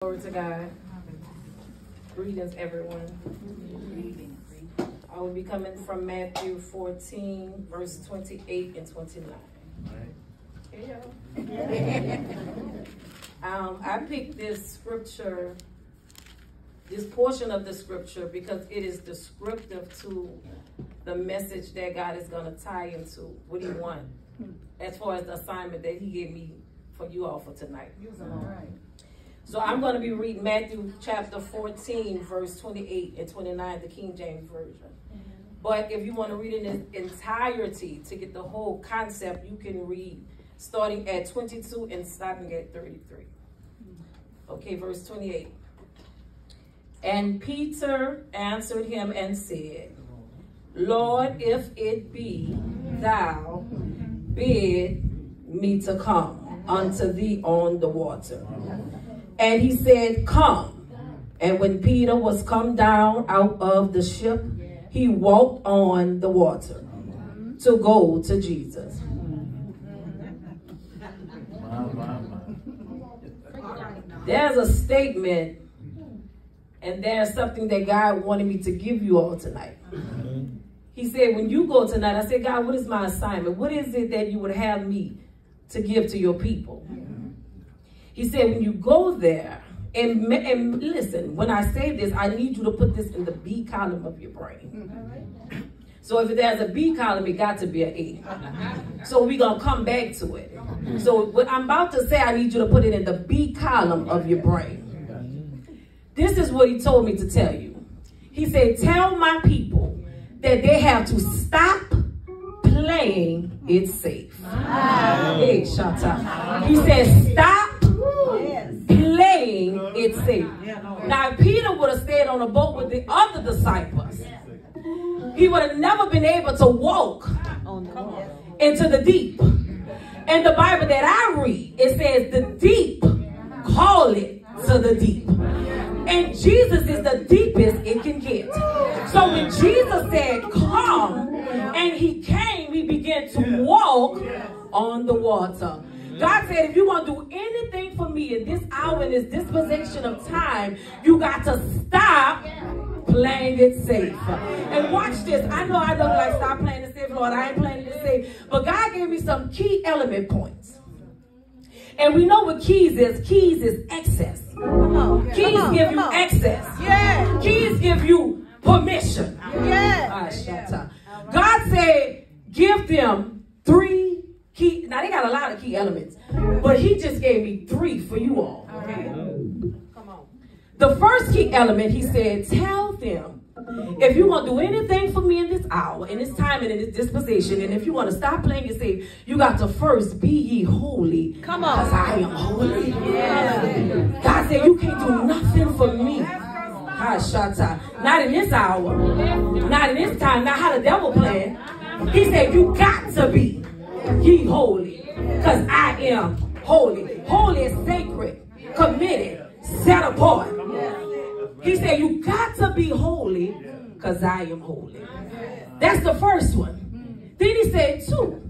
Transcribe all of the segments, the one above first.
Glory to God. Greetings, everyone. I will be coming from Matthew 14, verse 28 and 29. I picked this scripture, this portion of the scripture, because it is descriptive to the message that God is going to tie into what He wants, as far as the assignment that He gave me for you all for tonight. So I'm going to be reading Matthew chapter 14, verse 28 and 29, the King James Version. But if you want to read it in its entirety to get the whole concept, you can read starting at 22 and stopping at 33. Okay, verse 28. And Peter answered him and said, Lord, if it be thou, bid me to come unto thee on the water. And he said, come. And when Peter was come down out of the ship, he walked on the water to go to Jesus. There's a statement, and there's something that God wanted me to give you all tonight. He said, when you go tonight, I said, God, what is my assignment? What is it that you would have me to give to your people? He said, when you go there, and listen, when I say this, I need you to put this in the B column of your brain. So if there's a B column, it got to be an A. So we're going to come back to it. So what I'm about to say, I need you to put it in the B column of your brain. This is what he told me to tell you. He said, tell my people that they have to stop playing it safe. Hey, shut up. He said, stop playing it safe. Now, if Peter would have stayed on a boat with the other disciples, he would have never been able to walk into the deep. In the Bible that I read, it says the deep call it to the deep. And Jesus is the deepest it can get. So when Jesus said, come, and he came, he began to walk on the water. God said, if you want to do anything for me in this hour, in this dispensation of time, you got to stop playing it safe. And watch this. I know like stop playing it safe, Lord. I ain't playing it safe. But God gave me some key element points. And we know what keys is. Keys is access. Keys give you access. Yeah. Keys give you permission. Yeah. God said, give them 3 key. Now, they got a lot of key elements. But he just gave me 3 for you all. Okay. Come on. The first key element, he said, tell them, if you want to do anything for me in this hour, in this time, and in this disposition, and if you want to stop playing it safe, you got to first be ye holy. Come on. Because I am holy. Yeah. God said, you can't do nothing for me. Not in this hour. Not in this time. Not how the devil playing. He said, you got to be ye holy. Because I am holy. Holy is sacred, committed, set apart. He said, you got to be holy because I am holy. That's the first one. Then he said 2.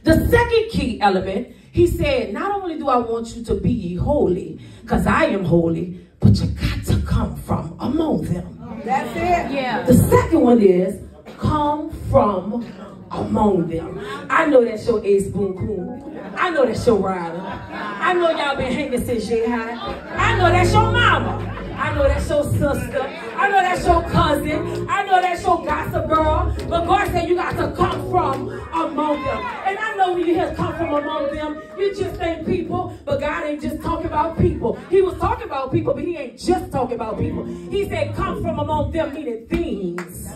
The second key element, he said, not only do I want you to be ye holy because I am holy, but you got to come from among them. That's it. Yeah. The second one is come from among them. I know that's your Ace Boom Coon. I know that's your rider. I know y'all been hanging since J High. I know that's your mama. I know that's your sister. I know that's your cousin. I know that's your gossip girl. But God said you got to come from among them. And I know when you hear come from among them, you just think people, but God ain't just talking about people. He was talking about people, but he ain't just talking about people. He said come from among them, meaning things,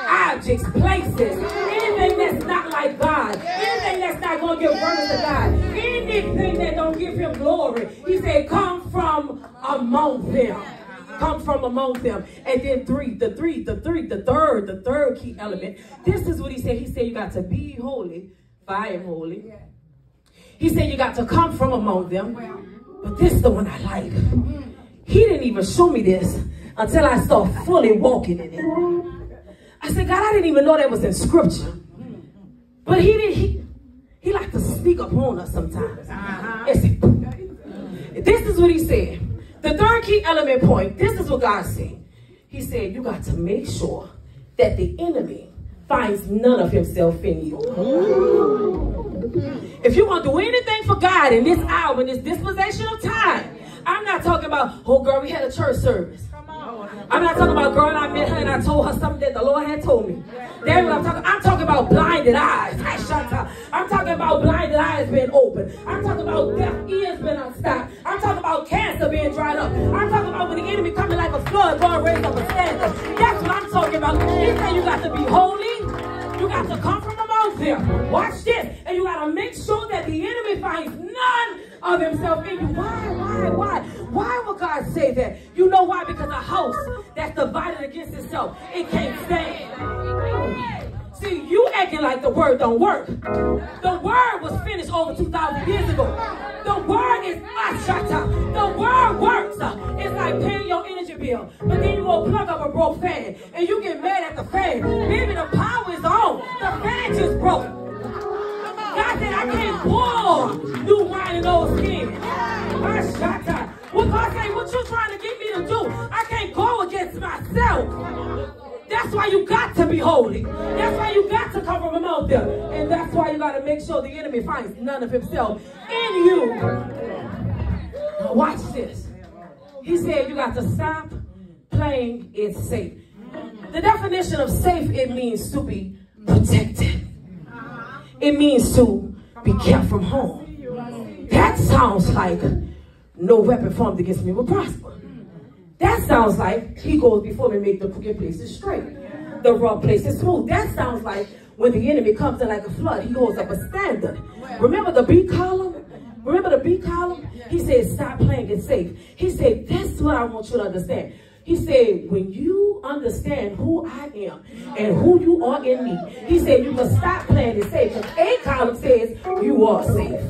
objects, places, anything that's not like God, anything that's not going to give words to God, anything that don't give him glory. He said come from among them. Come from among them. And then the third key element. This is what he said. He said you got to be holy, for I am holy. He said you got to come from among them. But this is the one I like. He didn't even show me this until I started fully walking in it. I said, God, I didn't even know that was in scripture. But he liked to sneak up on us sometimes. This is what he said. The third key element point, this is what God said. He said, you got to make sure that the enemy finds none of himself in you. If you want to do anything for God in this hour, in this dispensation of time, I'm not talking about, oh girl, we had a church service. I'm not talking about, girl, I met her and I told her something that the Lord had told me. That's what I'm talking. I'm talking about blinded eyes. I'm talking about blinded eyes being open. I'm talking about deaf ears being unstopped. I'm talking about cancer being dried up. I'm talking about when the enemy coming like a flood, going raise up a standard. That's what I'm talking about. He said you got to be holy. You got to come from among them. Watch this. And you got to make sure that the enemy finds none of himself in you. Why would God say that? You know why? Because a house that's divided against itself, it can't stand. See, you acting like the word don't work. The word was finished over 2,000 years ago. The word is ashata. The word works. It's like paying your energy bill, but then you go plug up a broke fan, and you get mad at the fan. Maybe the power is on. The fan just broke. God said, I can't pour new wine in old skin. What God say, what you trying to get me to do? I can't go against myself. That's why you got to be holy. That's why you got to come from among them. And that's why you got to make sure the enemy finds none of himself in you. Now watch this. He said you got to stop playing it safe. The definition of safe, it means to be protected. It means to be kept from harm. That sounds like no weapon formed against me will prosper. That sounds like he goes before me and make the crooked places straight, the rough places smooth. That sounds like when the enemy comes in like a flood, he holds up a standard. Remember the B column? Remember the B column? He said, stop playing it safe. He said, that's what I want you to understand. He said, when you understand who I am and who you are in me, he said, you can stop playing it safe. Because A column says, you are safe.